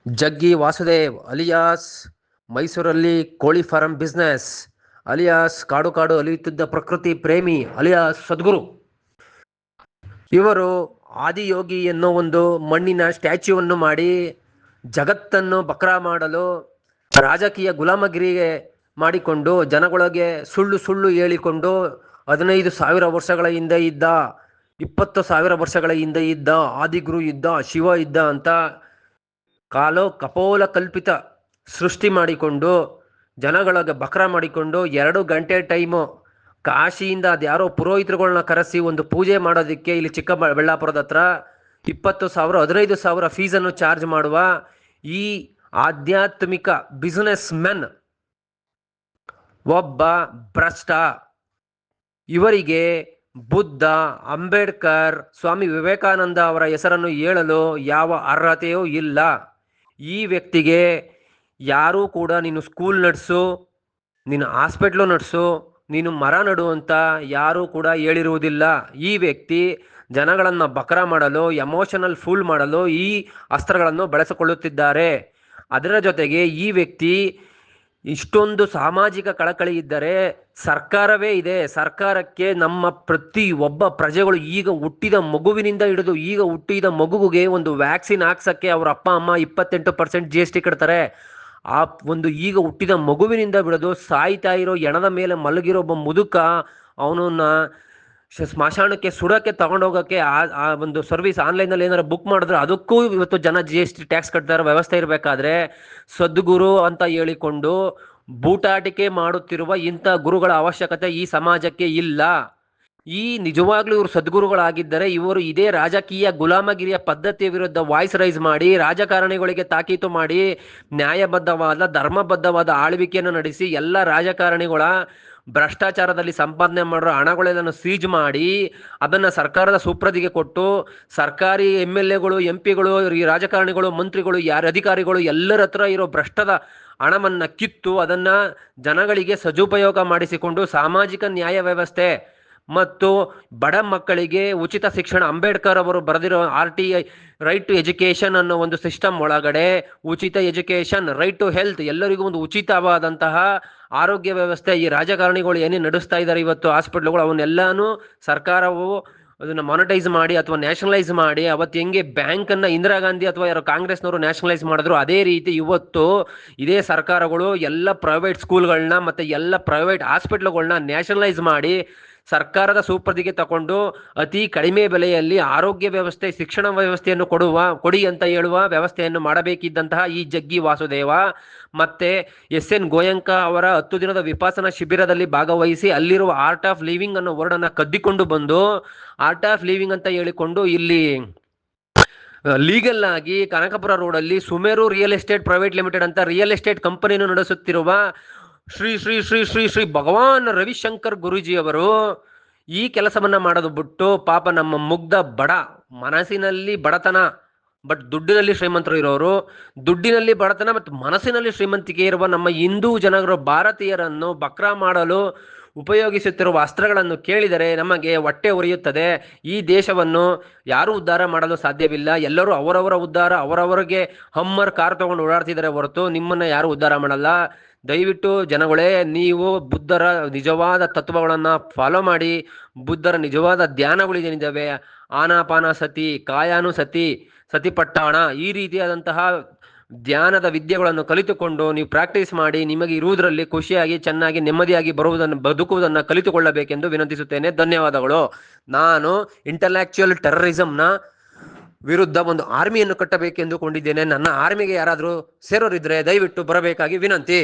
ಜಗ್ಗಿ ವಾಸುದೇವ್ ಅಲಿಯಾಸ್ ಮೈಸೂರಲ್ಲಿ ಕೋಳಿ ಫಾರಂ ಬಿಸ್ನೆಸ್ ಅಲಿಯಾಸ್ ಕಾಡು ಕಾಡು ಅಲಿಯುತ್ತಿದ್ದ ಪ್ರಕೃತಿ ಪ್ರೇಮಿ ಅಲಿಯಾಸ್ ಸದ್ಗುರು. ಇವರು ಆದಿಯೋಗಿ ಎನ್ನೋ ಒಂದು ಮಣ್ಣಿನ ಸ್ಟ್ಯಾಚ್ಯೂವನ್ನು ಮಾಡಿ ಜಗತ್ತನ್ನು ಬಕ್ರ ಮಾಡಲು ರಾಜಕೀಯ ಗುಲಾಮಗಿರಿಗೆ ಮಾಡಿಕೊಂಡು ಜನಗಳಿಗೆ ಸುಳ್ಳು ಸುಳ್ಳು ಹೇಳಿಕೊಂಡು 15,000 ವರ್ಷಗಳ ಹಿಂದೆ ಇದ್ದ 20,000 ವರ್ಷಗಳ ಹಿಂದೆ ಇದ್ದ ಆದಿಗುರು ಇದ್ದ ಶಿವ ಇದ್ದ ಅಂತ ಕಪೋಲ ಕಲ್ಪಿತ ಸೃಷ್ಟಿ ಮಾಡಿಕೊಂಡು ಜನಗಳಿಗೆ ಬಕ್ರ ಮಾಡಿಕೊಂಡು 2 ಗಂಟೆ ಟೈಮು ಕಾಶಿಯಿಂದ ಅದ್ಯಾರೋ ಪುರೋಹಿತರುಗಳನ್ನ ಕರೆಸಿ ಒಂದು ಪೂಜೆ ಮಾಡೋದಕ್ಕೆ ಇಲ್ಲಿ ಚಿಕ್ಕಬಳ್ಳಾಪುರದ ಹತ್ರ 20,000 15,000 ಫೀಸನ್ನು ಚಾರ್ಜ್ ಮಾಡುವ ಈ ಆಧ್ಯಾತ್ಮಿಕ ಬಿಸಿನೆಸ್ ಮೆನ್ ಒಬ್ಬ ಭ್ರಷ್ಟ. ಇವರಿಗೆ ಬುದ್ಧ, ಅಂಬೇಡ್ಕರ್, ಸ್ವಾಮಿ ವಿವೇಕಾನಂದ ಅವರ ಹೆಸರನ್ನು ಹೇಳಲು ಯಾವ ಅರ್ಹತೆಯೂ ಇಲ್ಲ. ಈ ವ್ಯಕ್ತಿಗೆ ಯಾರೂ ಕೂಡ ನೀನು ಸ್ಕೂಲ್ ನಡೆಸು, ನೀನು ಹಾಸ್ಪಿಟ್ಲು ನಡೆಸು, ನೀನು ಮರ ನಡು ಅಂತ ಯಾರೂ ಕೂಡ ಹೇಳಿರುವುದಿಲ್ಲ. ಈ ವ್ಯಕ್ತಿ ಜನಗಳನ್ನು ಬಕ್ರ ಮಾಡಲು, ಎಮೋಷನಲ್ ಫೂಲ್ ಮಾಡಲು ಈ ಅಸ್ತ್ರಗಳನ್ನು ಬಳಸಿಕೊಳ್ಳುತ್ತಿದ್ದಾರೆ. ಅದರ ಜೊತೆಗೆ ಈ ವ್ಯಕ್ತಿ ಇಷ್ಟೊಂದು ಸಾಮಾಜಿಕ ಕಳಕಳಿ ಇದ್ದರೆ ಸರ್ಕಾರವೇ ಇದೆ. ಸರ್ಕಾರಕ್ಕೆ ನಮ್ಮ ಪ್ರತಿ ಒಬ್ಬ ಪ್ರಜೆಗಳು ಈಗ ಹುಟ್ಟಿದ ಮಗುವಿನಿಂದ ಹಿಡಿದು ಈಗ ಹುಟ್ಟಿದ ಮಗುವಿಗೆ ಒಂದು ವ್ಯಾಕ್ಸಿನ್ ಹಾಕ್ಸೋಕ್ಕೆ ಅವ್ರ ಅಪ್ಪ ಅಮ್ಮ 28% GST ಕಟ್ತಾರೆ. ಆ ಒಂದು ಈಗ ಹುಟ್ಟಿದ ಮಗುವಿನಿಂದ ಬಿಡೋದು ಸಾಯ್ತಾ ಇರೋ ಎಣದ ಮೇಲೆ ಮಲಗಿರೋ ಒಬ್ಬ ಮುದುಕ ಅವನನ್ನ ಸ್ಮಶಾನಕ್ಕೆ ಸುಡೋಕ್ಕೆ ತಗೊಂಡೋಗೋಕ್ಕೆ ಆ ಒಂದು ಸರ್ವಿಸ್ ಆನ್ಲೈನಲ್ಲಿ ಏನಾರು ಬುಕ್ ಮಾಡಿದ್ರೆ ಅದಕ್ಕೂ ಇವತ್ತು ಜನ GST ಟ್ಯಾಕ್ಸ್ ಕಟ್ತಾ ಇರೋ ವ್ಯವಸ್ಥೆ ಇರಬೇಕಾದ್ರೆ ಸದ್ಗುರು ಅಂತ ಹೇಳಿಕೊಂಡು ಬೂಟಾಟಿಕೆ ಮಾಡುತ್ತಿರುವ ಇಂಥ ಗುರುಗಳ ಅವಶ್ಯಕತೆ ಈ ಸಮಾಜಕ್ಕೆ ಇಲ್ಲ. ಈ ನಿಜವಾಗ್ಲೂ ಇವರು ಸದ್ಗುರುಗಳಾಗಿದ್ದರೆ ಇವರು ಇದೇ ರಾಜಕೀಯ ಗುಲಾಮಗಿರಿಯ ಪದ್ಧತಿಯ ವಿರುದ್ಧ ವಾಯ್ಸ್ ರೈಸ್ ಮಾಡಿ ರಾಜಕಾರಣಿಗಳಿಗೆ ತಾಕೀತು ಮಾಡಿ ನ್ಯಾಯಬದ್ಧವಾದ ಧರ್ಮಬದ್ಧವಾದ ಆಳ್ವಿಕೆಯನ್ನು ನಡೆಸಿ ಎಲ್ಲ ರಾಜಕಾರಣಿಗಳ ಭ್ರಷ್ಟಾಚಾರದಲ್ಲಿ ಸಂಪಾದನೆ ಮಾಡಿರೋ ಹಣಗಳೆಲ್ಲನ್ನು ಸೀಜ್ ಮಾಡಿ ಅದನ್ನು ಸರ್ಕಾರದ ಸುಪ್ರದಿಗೆ ಕೊಟ್ಟು ಸರ್ಕಾರಿ MLAಗಳು MP ಗಳು ಈ ರಾಜಕಾರಣಿಗಳು ಮಂತ್ರಿಗಳು ಯಾರ ಅಧಿಕಾರಿಗಳು ಎಲ್ಲರ ಹತ್ರ ಇರೋ ಭ್ರಷ್ಟದ ಹಣವನ್ನು ಕಿತ್ತು ಅದನ್ನು ಜನಗಳಿಗೆ ಸದುಪಯೋಗ ಮಾಡಿಸಿಕೊಂಡು ಸಾಮಾಜಿಕ ನ್ಯಾಯ ವ್ಯವಸ್ಥೆ ಮತ್ತು ಬಡ ಮಕ್ಕಳಿಗೆ ಉಚಿತ ಶಿಕ್ಷಣ, ಅಂಬೇಡ್ಕರ್ ಅವರು ಬರೆದಿರೋ RTI ರೈಟ್ ಟು ಎಜುಕೇಷನ್ ಅನ್ನೋ ಒಂದು ಸಿಸ್ಟಮ್ ಒಳಗಡೆ ಉಚಿತ ಎಜುಕೇಷನ್, ರೈಟ್ ಟು ಹೆಲ್ತ್, ಎಲ್ಲರಿಗೂ ಒಂದು ಉಚಿತವಾದಂತಹ ಆರೋಗ್ಯ ವ್ಯವಸ್ಥೆ ಈ ರಾಜಕಾರಣಿಗಳು ಏನೇ ನಡೆಸ್ತಾ ಇದ್ದಾರೆ ಇವತ್ತು ಹಾಸ್ಪಿಟ್ಲ್ಗಳು ಅವನ್ನೆಲ್ಲಾನು ಸರ್ಕಾರವು ಅದನ್ನು ಮಾನಿಟೈಸ್ ಮಾಡಿ ಅಥವಾ ನ್ಯಾಷನಲೈಸ್ ಮಾಡಿ ಅವತ್ತು ಹೆಂಗೆ ಬ್ಯಾಂಕನ್ನು ಇಂದಿರಾ ಗಾಂಧಿ ಅಥವಾ ಯಾರೋ ಕಾಂಗ್ರೆಸ್ನವರು ನ್ಯಾಷನಲೈಸ್ ಮಾಡಿದ್ರು ಅದೇ ರೀತಿ ಇವತ್ತು ಇದೇ ಸರ್ಕಾರಗಳು ಎಲ್ಲ ಪ್ರೈವೇಟ್ ಸ್ಕೂಲ್ಗಳನ್ನ ಮತ್ತು ಎಲ್ಲ ಪ್ರೈವೇಟ್ ಹಾಸ್ಪಿಟ್ಲ್ಗಳನ್ನ ನ್ಯಾಷನಲೈಸ್ ಮಾಡಿ ಸರ್ಕಾರದ ಸುಪ್ರದಿಗೆ ತಗೊಂಡು ಅತಿ ಕಡಿಮೆ ಬೆಲೆಯಲ್ಲಿ ಆರೋಗ್ಯ ವ್ಯವಸ್ಥೆ, ಶಿಕ್ಷಣ ವ್ಯವಸ್ಥೆಯನ್ನು ಕೊಡಿ ಅಂತ ಹೇಳುವ ವ್ಯವಸ್ಥೆಯನ್ನು ಮಾಡಬೇಕಿದ್ದಂತಹ ಈ ಜಗ್ಗಿ ವಾಸುದೇವ ಮತ್ತೆ SN ಗೋಯಂಕ ಅವರ 10 ದಿನದ ವಿಪಾಸನಾ ಶಿಬಿರದಲ್ಲಿ ಭಾಗವಹಿಸಿ ಅಲ್ಲಿರುವ ಆರ್ಟ್ ಆಫ್ ಲಿವಿಂಗ್ ಅನ್ನೋ ವರ್ಡನ್ನು ಕದ್ದಿಕೊಂಡು ಬಂದು ಆರ್ಟ್ ಆಫ್ ಲಿವಿಂಗ್ ಅಂತ ಹೇಳಿಕೊಂಡು ಇಲ್ಲಿ ಲೀಗಲ್ ಆಗಿ ಕನಕಪುರ ರೋಡಲ್ಲಿ ಸುಮೇರು ರಿಯಲ್ ಎಸ್ಟೇಟ್ ಪ್ರೈವೇಟ್ ಲಿಮಿಟೆಡ್ ಅಂತ ರಿಯಲ್ ಎಸ್ಟೇಟ್ ಕಂಪನಿಯನ್ನು ನಡೆಸುತ್ತಿರುವ ಶ್ರೀ ಶ್ರೀ ಶ್ರೀ ಶ್ರೀ ಶ್ರೀ ಭಗವಾನ್ ರವಿಶಂಕರ್ ಗುರೂಜಿ ಅವರು ಈ ಕೆಲಸವನ್ನ ಮಾಡೋದು ಬಿಟ್ಟು ಪಾಪ ನಮ್ಮ ಮುಗ್ಧ ಬಡ ಮನಸ್ಸಿನಲ್ಲಿ ಬಡತನ ಬಟ್ ದುಡ್ಡಿನಲ್ಲಿ ಶ್ರೀಮಂತರು ಇರೋರು, ದುಡ್ಡಿನಲ್ಲಿ ಬಡತನ ಮತ್ತು ಮನಸ್ಸಿನಲ್ಲಿ ಶ್ರೀಮಂತಿಕೆ ಇರುವ ನಮ್ಮ ಹಿಂದೂ ಜನರು ಭಾರತೀಯರನ್ನು ಬಕ್ರ ಮಾಡಲು ಉಪಯೋಗಿಸುತ್ತಿರುವ ಅಸ್ತ್ರಗಳನ್ನು ಕೇಳಿದರೆ ನಮಗೆ ಹೊಟ್ಟೆ ಉರಿಯುತ್ತದೆ. ಈ ದೇಶವನ್ನು ಯಾರೂ ಉದ್ಧಾರ ಮಾಡಲು ಸಾಧ್ಯವಿಲ್ಲ. ಎಲ್ಲರೂ ಅವರವರ ಉದ್ಧಾರ ಅವರವರಿಗೆ ಹಮ್ಮರ್ ಕಾರ್ ತಗೊಂಡು ಓಡಾಡ್ತಿದ್ದಾರೆ ಹೊರತು ನಿಮ್ಮನ್ನು ಯಾರೂ ಉದ್ಧಾರ ಮಾಡಲ್ಲ. ದಯವಿಟ್ಟು ಜನಗಳೇ, ನೀವು ಬುದ್ಧರ ನಿಜವಾದ ತತ್ವಗಳನ್ನು ಫಾಲೋ ಮಾಡಿ. ಬುದ್ಧರ ನಿಜವಾದ ಧ್ಯಾನಗಳೇನಿದ್ದಾವೆ, ಆನಾಪಾನ ಸತಿ, ಕಾಯಾನುಸತಿ, ಸತಿಪಟ್ಟಾಣ, ಈ ರೀತಿಯಾದಂತಹ ಧ್ಯಾನದ ವಿದ್ಯೆಗಳನ್ನು ಕಲಿತುಕೊಂಡು ನೀವು ಪ್ರಾಕ್ಟೀಸ್ ಮಾಡಿ ನಿಮಗೆ ಇರುವುದರಲ್ಲಿ ಖುಷಿಯಾಗಿ ಚೆನ್ನಾಗಿ ನೆಮ್ಮದಿಯಾಗಿ ಬದುಕುವುದನ್ನು ಕಲಿತುಕೊಳ್ಳಬೇಕೆಂದು ವಿನಂತಿಸುತ್ತೇನೆ. ಧನ್ಯವಾದಗಳು. ನಾನು ಇಂಟಲೆಕ್ಚುಯಲ್ ಟೆರರಿಸಂನ ವಿರುದ್ಧ ಒಂದು ಆರ್ಮಿಯನ್ನು ಕಟ್ಟಬೇಕೆಂದುಕೊಂಡಿದ್ದೇನೆ. ನನ್ನ ಆರ್ಮಿಗೆ ಯಾರಾದರೂ ಸೇರೋರಿದ್ರೆ ದಯವಿಟ್ಟು ಬರಬೇಕಾಗಿ ವಿನಂತಿ.